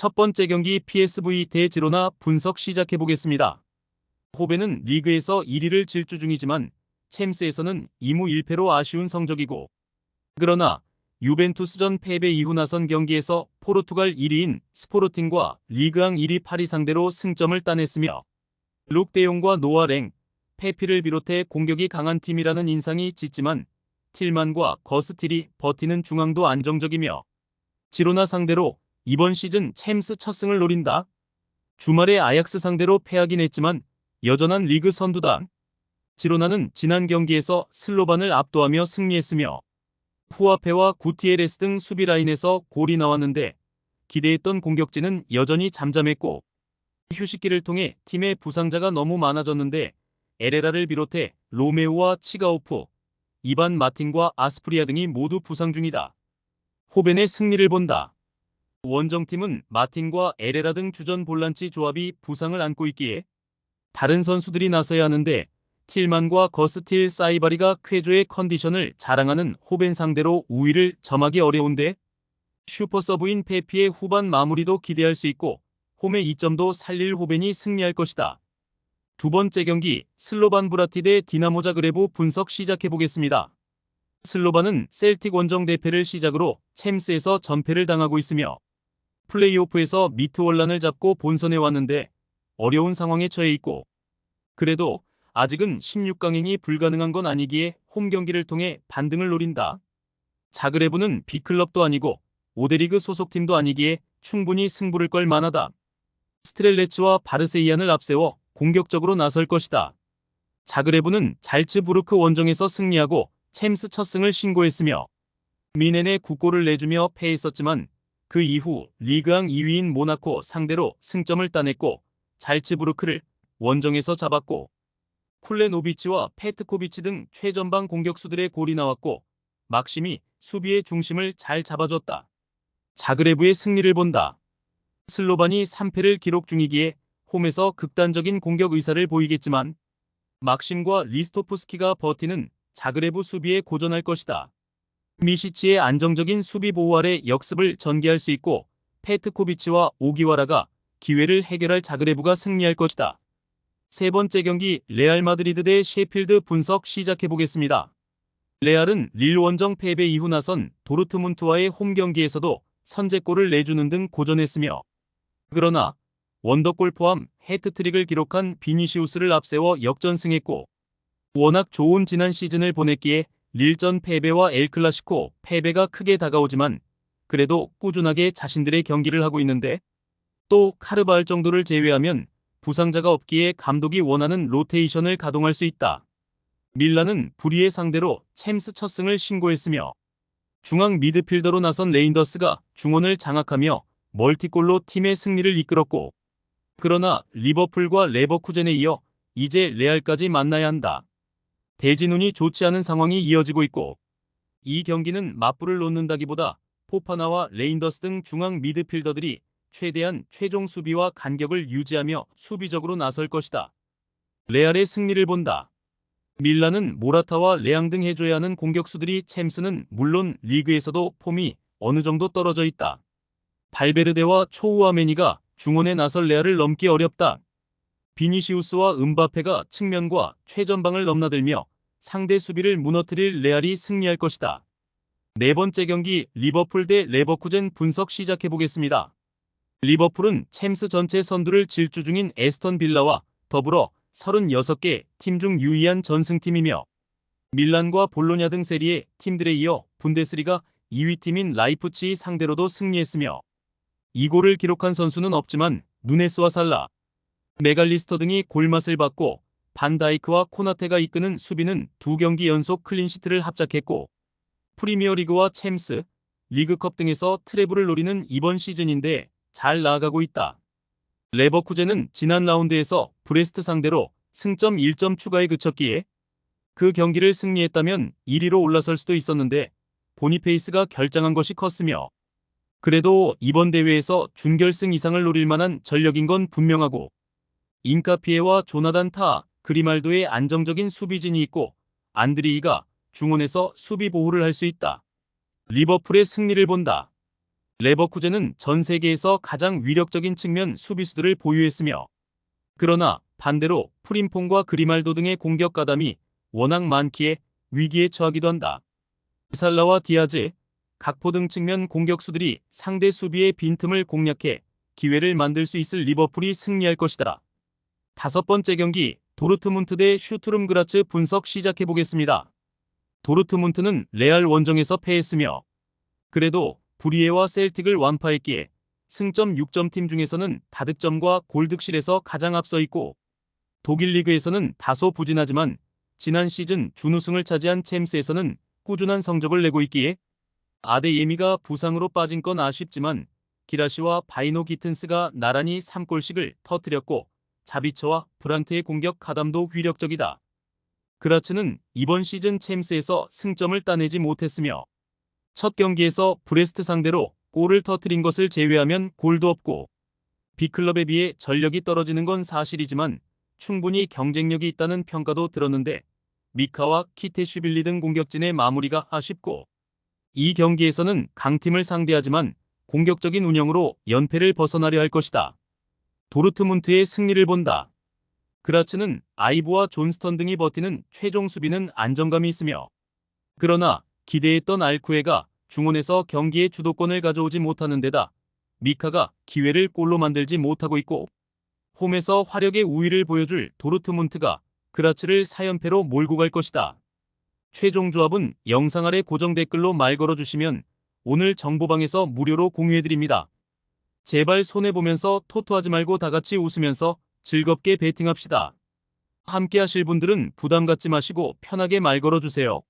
첫 번째 경기 PSV 대 지로나 분석 시작해보겠습니다. 호벤은 리그에서 1위를 질주 중이지만 챔스에서는 2무 1패로 아쉬운 성적이고, 그러나 유벤투스전 패배 이후 나선 경기에서 포르투갈 1위인 스포르팅과 리그앙 1위 파리 상대로 승점을 따냈으며 룩데용과 노아랭, 페피를 비롯해 공격이 강한 팀이라는 인상이 짙지만 틸만과 거스틸이 버티는 중앙도 안정적이며 지로나 상대로 이번 시즌 챔스 첫 승을 노린다. 주말에 아약스 상대로 패하긴 했지만 여전한 리그 선두다. 지로나는 지난 경기에서 슬로반을 압도하며 승리했으며 후아페와 구티에레스 등 수비 라인에서 골이 나왔는데 기대했던 공격진은 여전히 잠잠했고, 휴식기를 통해 팀의 부상자가 너무 많아졌는데 에레라를 비롯해 로메오와 치가오프, 이반 마틴과 아스프리아 등이 모두 부상 중이다. 호벤의 승리를 본다. 원정팀은 마틴과 에레라 등 주전 볼란치 조합이 부상을 안고 있기에 다른 선수들이 나서야 하는데 틸만과 거스틸 사이바리가 쾌조의 컨디션을 자랑하는 호벤 상대로 우위를 점하기 어려운데 슈퍼서브인 페피의 후반 마무리도 기대할 수 있고 홈의 이점도 살릴 호벤이 승리할 것이다. 두 번째 경기 슬로반 브라티 대 디나모 자그레브 분석 시작해보겠습니다. 슬로반은 셀틱 원정 대패를 시작으로 챔스에서 전패를 당하고 있으며 플레이오프에서 미트월란을 잡고 본선에 왔는데 어려운 상황에 처해 있고, 그래도 아직은 16강행이 불가능한 건 아니기에 홈 경기를 통해 반등을 노린다. 자그레브는 B클럽도 아니고 5대 리그 소속팀도 아니기에 충분히 승부를 걸 만하다. 스트렐레츠와 바르세이안을 앞세워 공격적으로 나설 것이다. 자그레브는 잘츠부르크 원정에서 승리하고 챔스 첫 승을 신고했으며 미넨에 9골을 내주며 패했었지만 그 이후 리그앙 2위인 모나코 상대로 승점을 따냈고 잘츠부르크를 원정에서 잡았고, 쿨레노비치와 페트코비치 등 최전방 공격수들의 골이 나왔고 막심이 수비의 중심을 잘 잡아줬다. 자그레브의 승리를 본다. 슬로반이 3패를 기록 중이기에 홈에서 극단적인 공격 의사를 보이겠지만 막심과 리스토프스키가 버티는 자그레브 수비에 고전할 것이다. 미시치의 안정적인 수비 보호 아래 역습을 전개할 수 있고 페트코비치와 오기와라가 기회를 해결할 자그레브가 승리할 것이다. 세 번째 경기 레알 마드리드 대 셰필드 분석 시작해보겠습니다. 레알은 릴 원정 패배 이후 나선 도르트문트와의 홈 경기에서도 선제골을 내주는 등 고전했으며, 그러나 원더골 포함 해트트릭을 기록한 비니시우스를 앞세워 역전승했고, 워낙 좋은 지난 시즌을 보냈기에 릴전 패배와 엘클라시코 패배가 크게 다가오지만 그래도 꾸준하게 자신들의 경기를 하고 있는데, 또 카르바할 정도를 제외하면 부상자가 없기에 감독이 원하는 로테이션을 가동할 수 있다. 밀란은 불리의 상대로 챔스 첫 승을 신고했으며 중앙 미드필더로 나선 레인더스가 중원을 장악하며 멀티골로 팀의 승리를 이끌었고, 그러나 리버풀과 레버쿠젠에 이어 이제 레알까지 만나야 한다. 대진운이 좋지 않은 상황이 이어지고 있고, 이 경기는 맞불을 놓는다기보다 포파나와 레인더스 등 중앙 미드필더들이 최대한 최종 수비와 간격을 유지하며 수비적으로 나설 것이다. 레알의 승리를 본다. 밀란은 모라타와 레앙 등 해줘야 하는 공격수들이 챔스는 물론 리그에서도 폼이 어느 정도 떨어져 있다. 발베르데와 초우아메니가 중원에 나설 레알을 넘기 어렵다. 비니시우스와 음바페가 측면과 최전방을 넘나들며 상대 수비를 무너뜨릴 레알이 승리할 것이다. 네 번째 경기 리버풀 대 레버쿠젠 분석 시작해보겠습니다. 리버풀은 챔스 전체 선두를 질주 중인 에스턴 빌라와 더불어 36개 팀 중 유의한 전승팀이며 밀란과 볼로냐 등 세리에 팀들에 이어 분데스리가 2위 팀인 라이프치히 상대로도 승리했으며 2골을 기록한 선수는 없지만 누네스와 살라, 메갈리스터 등이 골맛을 봤고 반다이크와 코나테가 이끄는 수비는 2경기 연속 클린시트를 합작했고, 프리미어리그와 챔스, 리그컵 등에서 트래블을 노리는 이번 시즌인데 잘 나아가고 있다. 레버쿠젠은 지난 라운드에서 브레스트 상대로 승점 1점 추가에 그쳤기에 그 경기를 승리했다면 1위로 올라설 수도 있었는데 보니페이스가 결장한 것이 컸으며, 그래도 이번 대회에서 준결승 이상을 노릴 만한 전력인 건 분명하고 인카피에와 조나단 타, 그리말도의 안정적인 수비진이 있고 안드리이가 중원에서 수비 보호를 할 수 있다. 리버풀의 승리를 본다. 레버쿠젠은 전 세계에서 가장 위력적인 측면 수비수들을 보유했으며, 그러나 반대로 프림퐁과 그리말도 등의 공격 가담이 워낙 많기에 위기에 처하기도 한다. 살라와 디아즈, 각포 등 측면 공격수들이 상대 수비의 빈틈을 공략해 기회를 만들 수 있을 리버풀이 승리할 것이다. 다섯 번째 경기 도르트문트 대 슈투름 그라츠 분석 시작해보겠습니다. 도르트문트는 레알 원정에서 패했으며, 그래도 브리에와 셀틱을 완파했기에 승점 6점 팀 중에서는 다득점과 골득실에서 가장 앞서 있고, 독일 리그에서는 다소 부진하지만 지난 시즌 준우승을 차지한 챔스에서는 꾸준한 성적을 내고 있기에 아데예미가 부상으로 빠진 건 아쉽지만 기라시와 바이노 기튼스가 나란히 3골씩을 터뜨렸고, 자비처와 브란트의 공격 가담도 위력적이다. 그라츠는 이번 시즌 챔스에서 승점을 따내지 못했으며, 첫 경기에서 브레스트 상대로 골을 터뜨린 것을 제외하면 골도 없고, B클럽에 비해 전력이 떨어지는 건 사실이지만 충분히 경쟁력이 있다는 평가도 들었는데, 미카와 키테슈빌리 등 공격진의 마무리가 아쉽고, 이 경기에서는 강팀을 상대하지만 공격적인 운영으로 연패를 벗어나려 할 것이다. 도르트문트의 승리를 본다. 그라츠는 아이브와 존스턴 등이 버티는 최종 수비는 안정감이 있으며, 그러나 기대했던 알쿠에가 중원에서 경기의 주도권을 가져오지 못하는 데다 미카가 기회를 골로 만들지 못하고 있고, 홈에서 화력의 우위를 보여줄 도르트문트가 그라츠를 4연패로 몰고 갈 것이다. 최종 조합은 영상 아래 고정 댓글로 말 걸어주시면 오늘 정보방에서 무료로 공유해드립니다. 제발 손해보면서 토토하지 말고 다같이 웃으면서 즐겁게 베팅합시다. 함께 하실 분들은 부담 갖지 마시고 편하게 말 걸어주세요.